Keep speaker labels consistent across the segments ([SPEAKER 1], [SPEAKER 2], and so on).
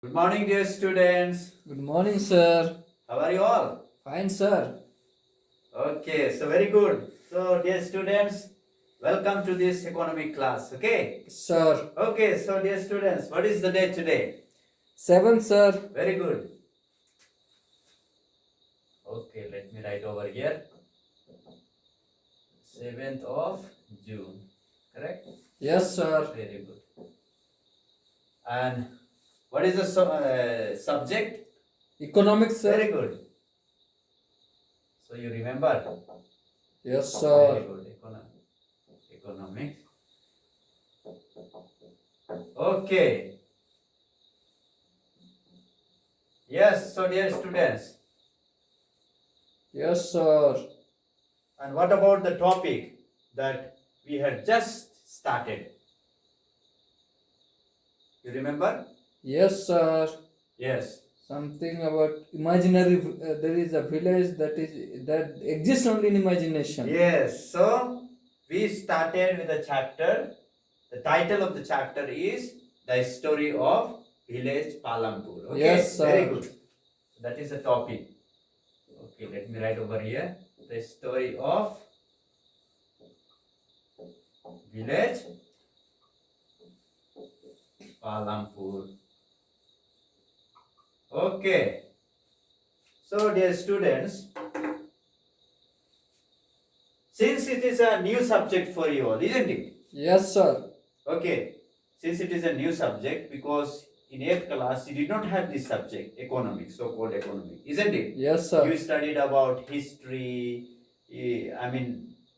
[SPEAKER 1] Good morning, dear students.
[SPEAKER 2] Good morning, sir.
[SPEAKER 1] How are you all?
[SPEAKER 2] Fine, sir.
[SPEAKER 1] Okay, so very good. So, dear students, welcome to this economic class. Okay.
[SPEAKER 2] Sir.
[SPEAKER 1] Okay, so dear students, what is the day today?
[SPEAKER 2] 7, sir.
[SPEAKER 1] Very good. Okay, let me write over here. 7th of June. Correct?
[SPEAKER 2] Yes, sir.
[SPEAKER 1] Very good. And what is the subject?
[SPEAKER 2] Economics, sir.
[SPEAKER 1] Very good. So you remember?
[SPEAKER 2] Yes,
[SPEAKER 1] Very
[SPEAKER 2] sir.
[SPEAKER 1] good. Economics. Okay. Yes, so dear students.
[SPEAKER 2] Yes, sir.
[SPEAKER 1] And what about the topic that we had just started? You remember?
[SPEAKER 2] Yes, sir.
[SPEAKER 1] Yes.
[SPEAKER 2] Something about imaginary. There is a village that exists only in imagination.
[SPEAKER 1] Yes. So we started with a chapter. The title of the chapter is The Story of Village Palampur. Okay.
[SPEAKER 2] Yes, sir.
[SPEAKER 1] Very good. That is the topic. Okay, let me write over here. The story of village Palampur. Okay. So, dear students, since it is a new subject for you all, isn't it?
[SPEAKER 2] Yes, sir.
[SPEAKER 1] Okay. Since it is a new subject, because in 8th class you did not have this subject, economics, so-called economics, isn't it?
[SPEAKER 2] Yes, sir.
[SPEAKER 1] You studied about history,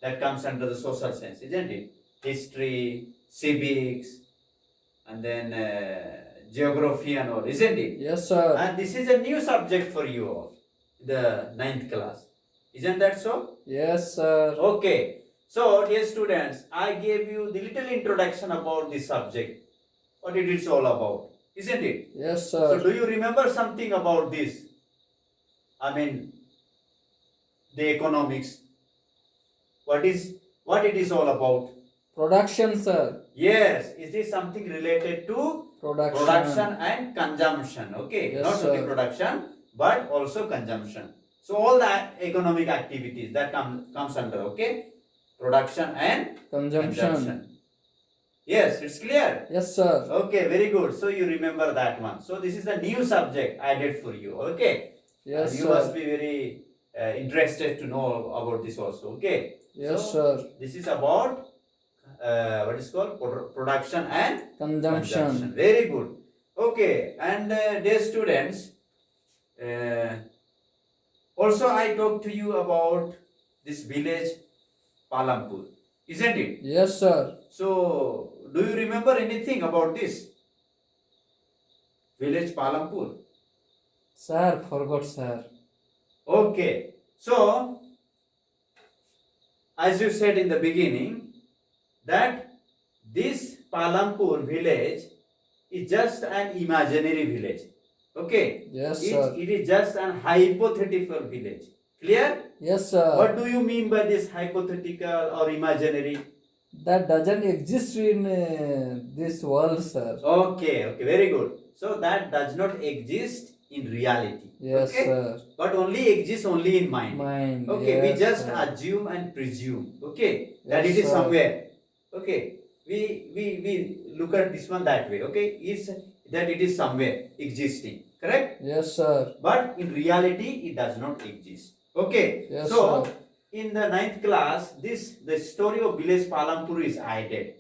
[SPEAKER 1] that comes under the social science, isn't it? History, civics, and then geography and all, isn't it?
[SPEAKER 2] Yes, sir.
[SPEAKER 1] And this is a new subject for you all, the 9th class. Isn't that so?
[SPEAKER 2] Yes, sir.
[SPEAKER 1] Okay. So, dear students, I gave you the little introduction about this subject, what it is all about, isn't it?
[SPEAKER 2] Yes,
[SPEAKER 1] So,
[SPEAKER 2] sir.
[SPEAKER 1] do you remember something about this? The economics. What it is all about?
[SPEAKER 2] Production, sir.
[SPEAKER 1] Yes, is this something related to production and consumption? Okay,
[SPEAKER 2] Yes,
[SPEAKER 1] not only
[SPEAKER 2] sir.
[SPEAKER 1] production but also consumption. So all the economic activities that comes under, okay, production and
[SPEAKER 2] Consumption.
[SPEAKER 1] Yes, it's clear.
[SPEAKER 2] Yes, sir.
[SPEAKER 1] Okay, very good. So you remember that one. So this is the new subject added for you. Okay.
[SPEAKER 2] Yes,
[SPEAKER 1] And you
[SPEAKER 2] sir.
[SPEAKER 1] must be very interested to know about this also. Okay.
[SPEAKER 2] Yes,
[SPEAKER 1] So,
[SPEAKER 2] sir.
[SPEAKER 1] this is about what is called production and
[SPEAKER 2] Consumption.
[SPEAKER 1] Very good. Okay, and dear students, also I talked to you about this village Palampur, isn't it?
[SPEAKER 2] Yes, sir.
[SPEAKER 1] So, do you remember anything about this village Palampur?
[SPEAKER 2] Sir, forgot, sir.
[SPEAKER 1] Okay, so as you said in the beginning, that this Palampur village is just an imaginary village. Okay?
[SPEAKER 2] Yes, sir.
[SPEAKER 1] It is just an hypothetical village. Clear?
[SPEAKER 2] Yes, sir.
[SPEAKER 1] What do you mean by this hypothetical or imaginary?
[SPEAKER 2] That doesn't exist in this world, sir.
[SPEAKER 1] Okay, very good. So that does not exist in reality.
[SPEAKER 2] Yes,
[SPEAKER 1] okay?
[SPEAKER 2] sir.
[SPEAKER 1] But only exists only in mind.
[SPEAKER 2] Mind.
[SPEAKER 1] Okay,
[SPEAKER 2] yes,
[SPEAKER 1] we just
[SPEAKER 2] sir.
[SPEAKER 1] assume and presume. Okay, that
[SPEAKER 2] Yes,
[SPEAKER 1] it is
[SPEAKER 2] sir.
[SPEAKER 1] somewhere. Okay, we look at this one that way. Okay, it's that it is somewhere existing. Correct?
[SPEAKER 2] Yes, sir.
[SPEAKER 1] But in reality, it does not exist. Okay.
[SPEAKER 2] Yes,
[SPEAKER 1] so
[SPEAKER 2] sir.
[SPEAKER 1] in the 9th class, the story of village Palampur is added.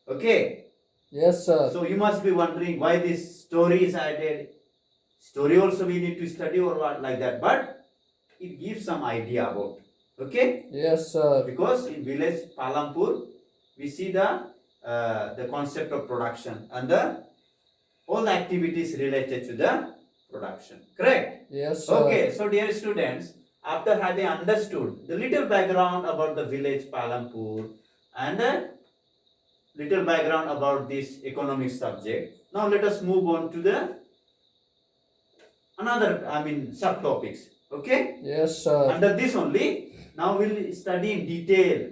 [SPEAKER 1] Okay.
[SPEAKER 2] Yes, sir.
[SPEAKER 1] So you must be wondering why this story is added. Story also we need to study or what like that, but it gives some idea about. Okay.
[SPEAKER 2] Yes, sir.
[SPEAKER 1] Because in village Palampur, we see the concept of production and all the activities related to the production. Correct?
[SPEAKER 2] Yes, sir.
[SPEAKER 1] Okay, so dear students, after having understood the little background about the village Palampur and a little background about this economic subject, now let us move on to the subtopics. Okay?
[SPEAKER 2] Yes, sir.
[SPEAKER 1] Under this only, now we'll study in detail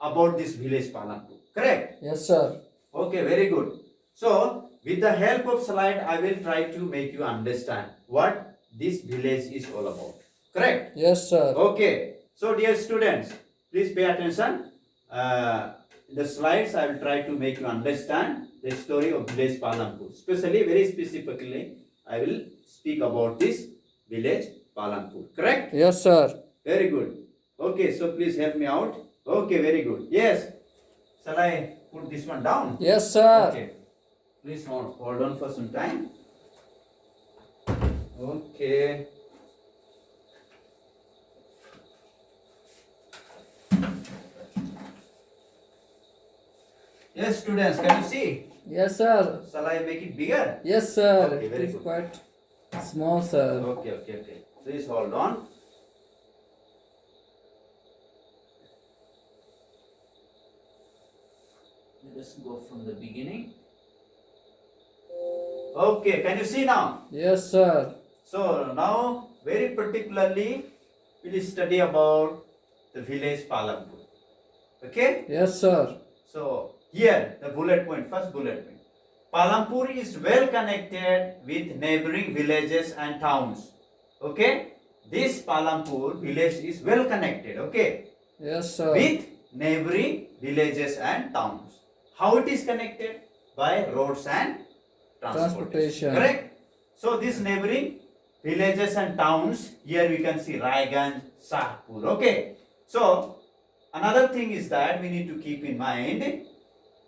[SPEAKER 1] about this village Palampur. Correct?
[SPEAKER 2] Yes, sir.
[SPEAKER 1] Okay, very good. So, With the help of slide, I will try to make you understand what this village is all about. Correct?
[SPEAKER 2] Yes, sir.
[SPEAKER 1] Okay. So, dear students, please pay attention. The slides I will try to make you understand the story of village Palampur. Especially, very specifically, I will speak about this village Palampur. Correct?
[SPEAKER 2] Yes, sir.
[SPEAKER 1] Very good. Okay, so please help me out. Okay, very good. Yes. Shall I put this one down?
[SPEAKER 2] Yes, sir.
[SPEAKER 1] Okay. Please hold on for some time. Okay. Yes, students, can you see?
[SPEAKER 2] Yes, sir.
[SPEAKER 1] Shall I make it bigger?
[SPEAKER 2] Yes, sir.
[SPEAKER 1] Okay,
[SPEAKER 2] It
[SPEAKER 1] very
[SPEAKER 2] is
[SPEAKER 1] good.
[SPEAKER 2] quite small, sir.
[SPEAKER 1] Okay. Please hold on. Let us go from the beginning. Okay, can you see now?
[SPEAKER 2] Yes, sir.
[SPEAKER 1] So now, very particularly, we will study about the village Palampur. Okay?
[SPEAKER 2] Yes, sir.
[SPEAKER 1] So here, the bullet point, first bullet point. Palampur is well connected with neighboring villages and towns. Okay? This Palampur village is well connected. Okay?
[SPEAKER 2] Yes, sir.
[SPEAKER 1] With neighboring villages and towns. How it is connected? By roads and transportation. Correct? So these neighboring villages and towns, here we can see Raiganj, Shahpur. Okay? So another thing is that we need to keep in mind,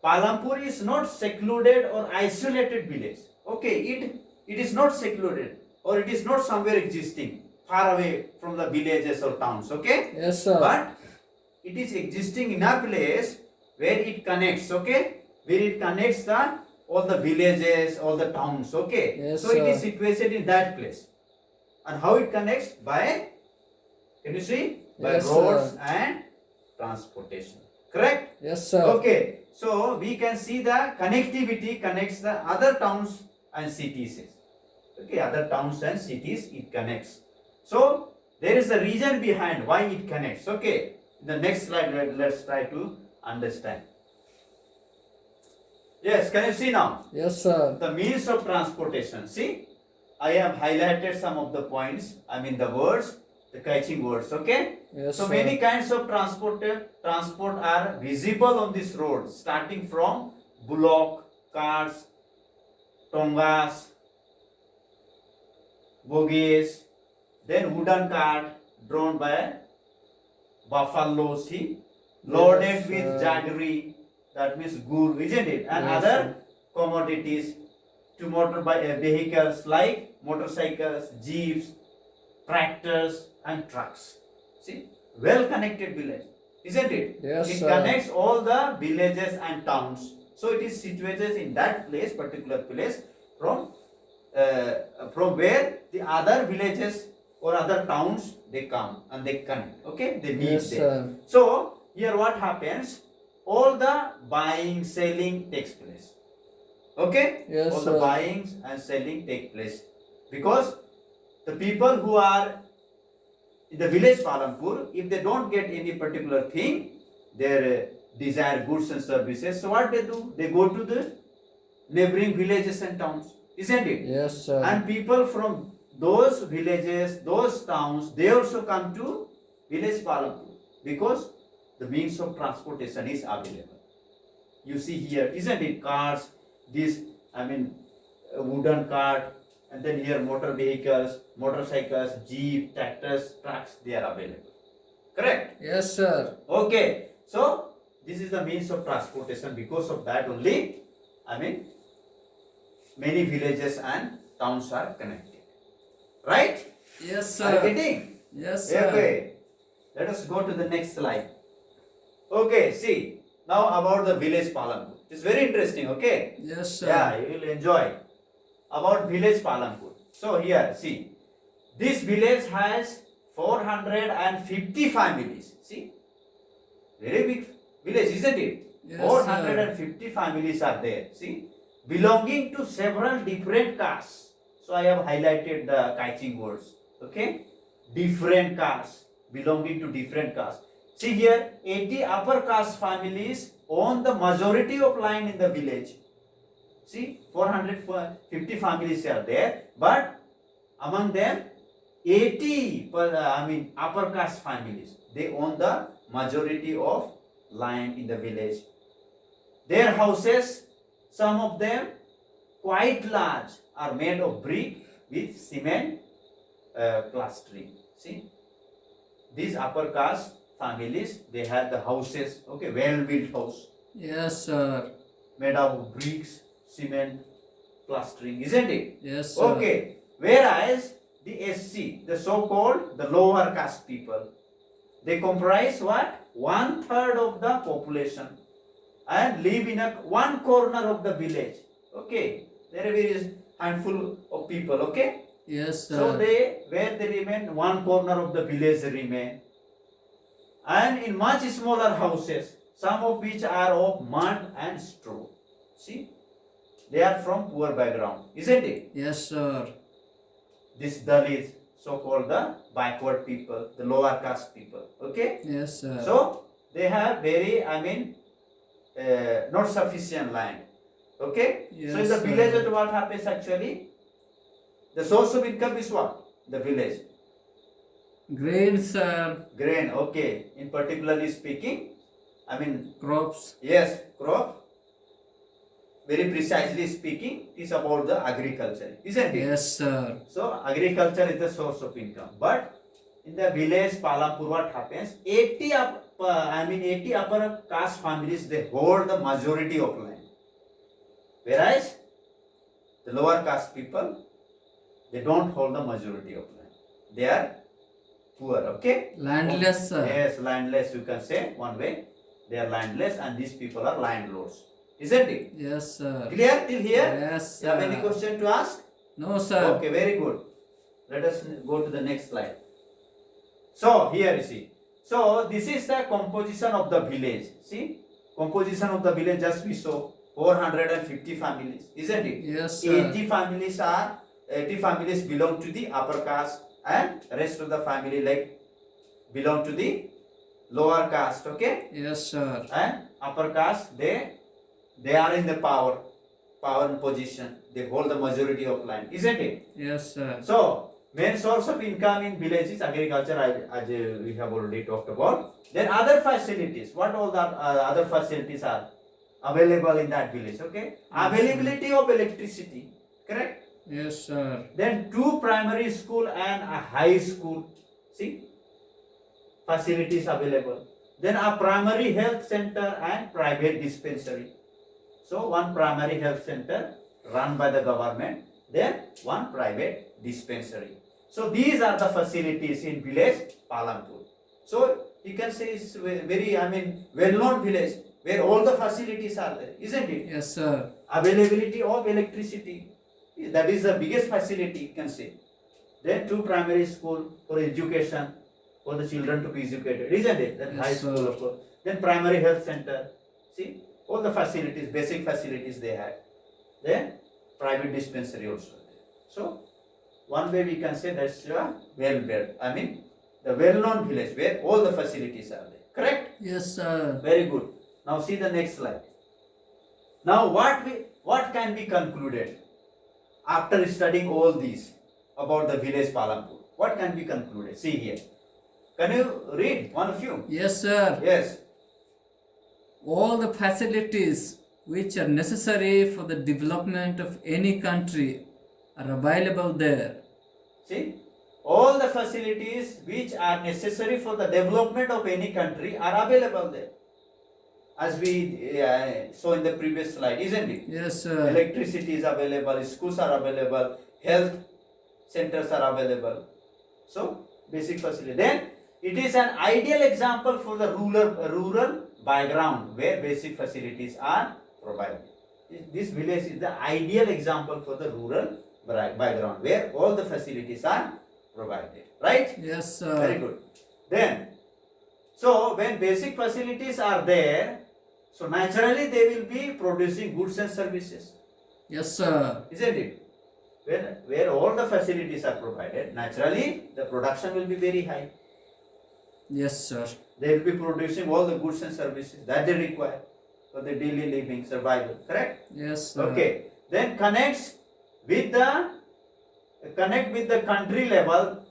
[SPEAKER 1] Palampur is not secluded or isolated village. Okay, it is not secluded or it is not somewhere existing far away from the villages or towns. Okay?
[SPEAKER 2] Yes, sir.
[SPEAKER 1] But it is existing in a place where it connects, okay? Where it connects all the villages, all the towns, okay?
[SPEAKER 2] Yes,
[SPEAKER 1] so it is
[SPEAKER 2] sir.
[SPEAKER 1] situated in that place. And how it connects? By, can you see? By
[SPEAKER 2] Yes,
[SPEAKER 1] roads
[SPEAKER 2] sir.
[SPEAKER 1] and transportation. Correct?
[SPEAKER 2] Yes, sir.
[SPEAKER 1] Okay. So we can see the connectivity connects the other towns and cities. Okay, other towns and cities it connects. So there is a reason behind why it connects. Okay. In the next slide, let's try to understand. Yes, can you see now?
[SPEAKER 2] Yes, sir.
[SPEAKER 1] The means of transportation. See, I have highlighted some of the points. I mean the words, the catching words. Okay.
[SPEAKER 2] Yes,
[SPEAKER 1] So
[SPEAKER 2] sir.
[SPEAKER 1] many kinds of transport are visible on this road, starting from bullock carts, tongas, bogies, then wooden cart drawn by buffaloes, see, loaded
[SPEAKER 2] Yes,
[SPEAKER 1] with
[SPEAKER 2] sir.
[SPEAKER 1] jaggery, that means gur, isn't it? And
[SPEAKER 2] Yes,
[SPEAKER 1] other
[SPEAKER 2] sir.
[SPEAKER 1] commodities to vehicles like motorcycles, jeeps, tractors, and trucks. See, well connected village, isn't it?
[SPEAKER 2] Yes,
[SPEAKER 1] It
[SPEAKER 2] sir.
[SPEAKER 1] connects all the villages and towns. So it is situated in that place, particular place, from where the other villages or other towns they come and they connect. Okay, they meet
[SPEAKER 2] Yes,
[SPEAKER 1] there.
[SPEAKER 2] sir.
[SPEAKER 1] So here what happens? All the buying, selling takes place. Okay?
[SPEAKER 2] Yes,
[SPEAKER 1] All the
[SPEAKER 2] sir.
[SPEAKER 1] buying and selling take place. Because the people who are in the village Palampur, if they don't get any particular thing, their desired goods and services, so what they do? They go to the neighboring villages and towns. Isn't it?
[SPEAKER 2] Yes, sir.
[SPEAKER 1] And people from those villages, those towns, they also come to village Palampur because the means of transportation is available. You see here, isn't it? Cars, this, I mean, a wooden cart, and then here motor vehicles, motorcycles, jeep, tractors, trucks, they are available. Correct?
[SPEAKER 2] Yes, sir.
[SPEAKER 1] Okay. So, this is the means of transportation. Because of that only, I mean, many villages and towns are connected. Right?
[SPEAKER 2] Yes,
[SPEAKER 1] Are you
[SPEAKER 2] sir.
[SPEAKER 1] getting?
[SPEAKER 2] Yes, sir.
[SPEAKER 1] Okay. Let us go to the next slide. Okay, see. Now about the village Palampur. It's very interesting, okay?
[SPEAKER 2] Yes, sir.
[SPEAKER 1] Yeah, you will enjoy. About village Palampur. So here, see. This village has 450 families. See? Very big village, isn't it?
[SPEAKER 2] Yes,
[SPEAKER 1] 450 families are there. See? Belonging to several different castes. So I have highlighted the catching words. Okay? Different castes. Belonging to different castes. See here, 80 upper caste families own the majority of land in the village. See, 450 families are there, but among them 80 upper caste families, they own the majority of land in the village. Their houses, some of them quite large, are made of brick with cement plastering. See, these upper caste families, they have the houses, okay, well built house
[SPEAKER 2] Yes, sir.
[SPEAKER 1] made of bricks, cement plastering, isn't it?
[SPEAKER 2] Yes, sir.
[SPEAKER 1] Okay, whereas the SC, the so-called the lower caste people, they comprise what? 1/3 of the population and live in a one corner of the village. Okay, there are various handful of people. Okay,
[SPEAKER 2] Yes, sir.
[SPEAKER 1] so they where they remain, one corner of the village they remain, and in much smaller houses, some of which are of mud and straw. See, they are from poor background, isn't it?
[SPEAKER 2] Yes, sir.
[SPEAKER 1] This Dalits, so-called the backward people, the lower caste people. Okay,
[SPEAKER 2] Yes, sir.
[SPEAKER 1] so they have very, not sufficient land. Okay, so in
[SPEAKER 2] Yes,
[SPEAKER 1] the
[SPEAKER 2] sir.
[SPEAKER 1] village, what happens actually? The source of income is what? The village.
[SPEAKER 2] Grain, sir.
[SPEAKER 1] Grain. Okay, in particularly speaking,
[SPEAKER 2] Crops.
[SPEAKER 1] yes, crop. Very precisely speaking, it is about the agriculture, isn't it?
[SPEAKER 2] Yes, sir.
[SPEAKER 1] So agriculture is the source of income. But in the village Palampur, what happens? 80 upper caste families, they hold the majority of land. Whereas the lower caste people, they don't hold the majority of land. They are poor. Okay.
[SPEAKER 2] Landless, sir.
[SPEAKER 1] Yes, landless. You can say one way. They are landless, and these people are landlords. Isn't it?
[SPEAKER 2] Yes, sir.
[SPEAKER 1] Clear till here?
[SPEAKER 2] Yes,
[SPEAKER 1] You have any
[SPEAKER 2] sir.
[SPEAKER 1] question to ask?
[SPEAKER 2] No, sir.
[SPEAKER 1] Okay, very good. Let us go to the next slide. So here you see. So this is the composition of the village. See, composition of the village just we saw 450 families, isn't it?
[SPEAKER 2] Yes, sir.
[SPEAKER 1] 80 families belong to the upper caste, and rest of the family like belong to the lower caste. Okay,
[SPEAKER 2] Yes, sir.
[SPEAKER 1] and upper caste, they are in the power and position. They hold the majority of land, isn't it?
[SPEAKER 2] Yes, sir.
[SPEAKER 1] So main source of income in village is agriculture, as we have already talked about. Then other facilities. What all the other facilities are available in that village? Okay, availability of electricity. Correct.
[SPEAKER 2] Yes, sir.
[SPEAKER 1] Then 2 primary school and a high school. See, facilities available. Then a primary health center and private dispensary. So one primary health center run by the government, then one private dispensary. So these are the facilities in village Palampur. So you can say it's very well-known village where all the facilities are there, isn't it?
[SPEAKER 2] Yes, sir.
[SPEAKER 1] Availability of electricity, that is the biggest facility, you can say. Then 2 primary school for education, for the children to be educated, isn't it? Then
[SPEAKER 2] Yes,
[SPEAKER 1] high
[SPEAKER 2] sir.
[SPEAKER 1] school, of course. Then primary health center. See, all the facilities, basic facilities they had. Then private dispensary also. So one way we can say that's a well-built, the well-known village where all the facilities are there. Correct?
[SPEAKER 2] Yes, sir.
[SPEAKER 1] Very good. Now see the next slide. Now what can be concluded after studying all these about the village Palampur? What can be concluded? See here. Can you read, one of you?
[SPEAKER 2] Yes, sir.
[SPEAKER 1] Yes.
[SPEAKER 2] All the facilities which are necessary for the development of any country are available there.
[SPEAKER 1] See, all the facilities which are necessary for the development of any country are available there. As we saw in the previous slide, isn't it?
[SPEAKER 2] Yes, sir.
[SPEAKER 1] Electricity is available, schools are available, health centers are available. So, basic facility. Then, it is an ideal example for the rural background where basic facilities are provided. This village is the ideal example for the rural background where all the facilities are provided. Right?
[SPEAKER 2] Yes, sir.
[SPEAKER 1] Very good. Then, so when basic facilities are there, so naturally they will be producing goods and services.
[SPEAKER 2] Yes, sir.
[SPEAKER 1] Isn't it? Where all the facilities are provided, naturally the production will be very high.
[SPEAKER 2] Yes, sir.
[SPEAKER 1] They will be producing all the goods and services that they require for their daily living, survival. Correct?
[SPEAKER 2] Yes, sir.
[SPEAKER 1] Okay. then connect with the country level,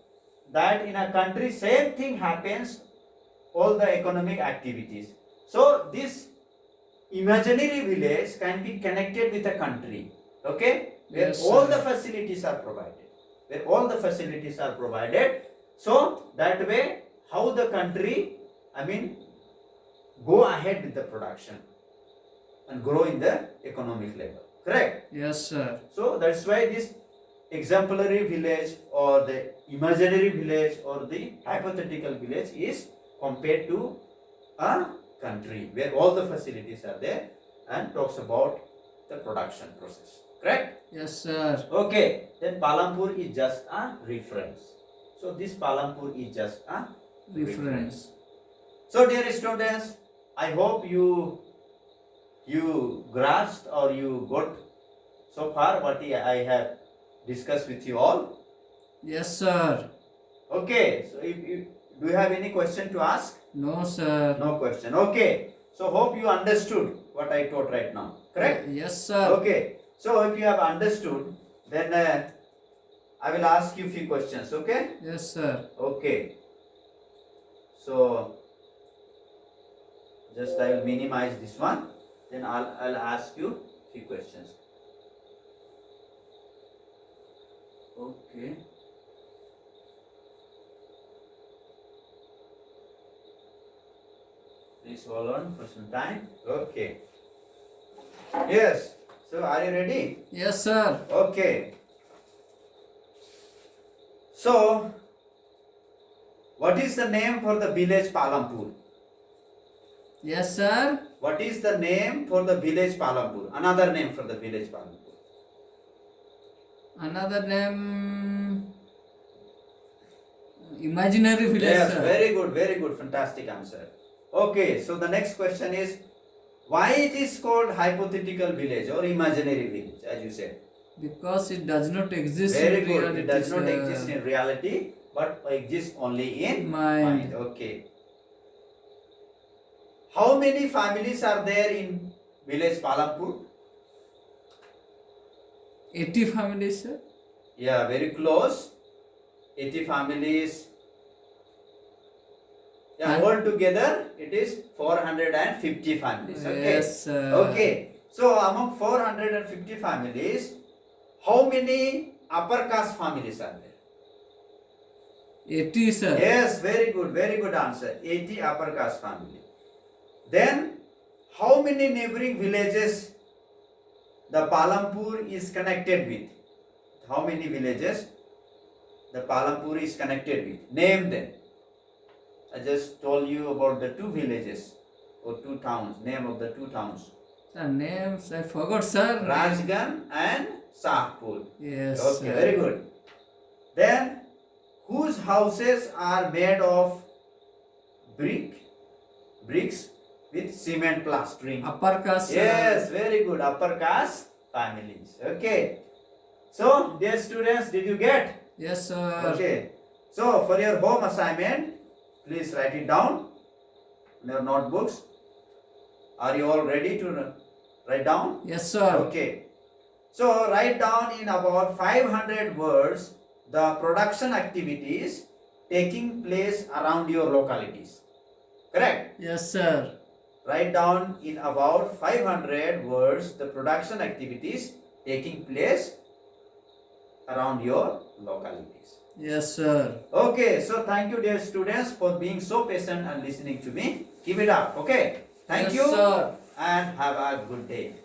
[SPEAKER 1] that in a country same thing happens, all the economic activities. So this imaginary village can be connected with a country, okay, where
[SPEAKER 2] Yes,
[SPEAKER 1] all
[SPEAKER 2] sir.
[SPEAKER 1] the facilities are provided, where all the facilities are provided. So that way, how the country, I mean, go ahead with the production and grow in the economic level, correct?
[SPEAKER 2] Yes, sir.
[SPEAKER 1] So that's why this exemplary village or the imaginary village or the hypothetical village is compared to a country where all the facilities are there and talks about the production process, correct?
[SPEAKER 2] Yes, sir.
[SPEAKER 1] Okay, then Palampur is just a reference. So this Palampur is just a
[SPEAKER 2] Reference.
[SPEAKER 1] So dear students, I hope you grasped or you got so far what I have discussed with you all.
[SPEAKER 2] Yes, sir.
[SPEAKER 1] Okay, so if do you have any question to ask?
[SPEAKER 2] No, sir.
[SPEAKER 1] No question. Okay, so hope you understood what I taught right now, correct?
[SPEAKER 2] Yes, sir.
[SPEAKER 1] Okay, so if you have understood, then I will ask you few questions, okay?
[SPEAKER 2] Yes, sir.
[SPEAKER 1] Okay, so just I will minimize this one, then I'll ask you few questions. Okay. Please hold on for some time. Okay. Yes. So are you ready?
[SPEAKER 2] Yes, sir.
[SPEAKER 1] Okay. So, what is the name for the village Palampur?
[SPEAKER 2] Yes, sir.
[SPEAKER 1] What is the name for the village Palampur? Another name for the village Palampur.
[SPEAKER 2] Another name. Imaginary village,
[SPEAKER 1] Yes,
[SPEAKER 2] sir.
[SPEAKER 1] very good, fantastic answer. Okay, so the next question is, why it is called hypothetical village or imaginary village, as you said?
[SPEAKER 2] Because it does not exist
[SPEAKER 1] Very
[SPEAKER 2] in
[SPEAKER 1] good.
[SPEAKER 2] reality.
[SPEAKER 1] It does not
[SPEAKER 2] sir.
[SPEAKER 1] exist in reality, but exists only in
[SPEAKER 2] Mind.
[SPEAKER 1] Okay. How many families are there in village Palampur?
[SPEAKER 2] 80 families, sir.
[SPEAKER 1] Yeah, very close. 80 families. Yeah,
[SPEAKER 2] And-
[SPEAKER 1] altogether it is 450 families. Okay.
[SPEAKER 2] Yes, sir.
[SPEAKER 1] Okay. So among 450 families, how many upper caste families are there?
[SPEAKER 2] 80, sir.
[SPEAKER 1] Yes, very good answer. 80 upper caste family. Then, how many neighboring villages the Palampur is connected with? How many villages the Palampur is connected with? Name them. I just told you about the two villages or two towns. Name of the two towns.
[SPEAKER 2] The names I forgot, sir.
[SPEAKER 1] Rajgan and Sahpur.
[SPEAKER 2] Yes.
[SPEAKER 1] Okay,
[SPEAKER 2] sir.
[SPEAKER 1] very good. Then, whose houses are made of bricks with cement plastering?
[SPEAKER 2] Upper caste. sir.
[SPEAKER 1] Yes, very good. Upper caste families. Okay. So, dear students, did you get?
[SPEAKER 2] Yes, sir.
[SPEAKER 1] Okay. So, for your home assignment, please write it down in your notebooks. Are you all ready to write down?
[SPEAKER 2] Yes, sir.
[SPEAKER 1] Okay. So write down in about 500 words the production activities taking place around your localities. Correct?
[SPEAKER 2] Yes, sir.
[SPEAKER 1] Write down in about 500 words the production activities taking place around your localities.
[SPEAKER 2] Yes, sir.
[SPEAKER 1] Okay, so thank you dear students for being so patient and listening to me. Keep it up, okay? Thank
[SPEAKER 2] Yes,
[SPEAKER 1] you
[SPEAKER 2] sir.
[SPEAKER 1] and have a good day.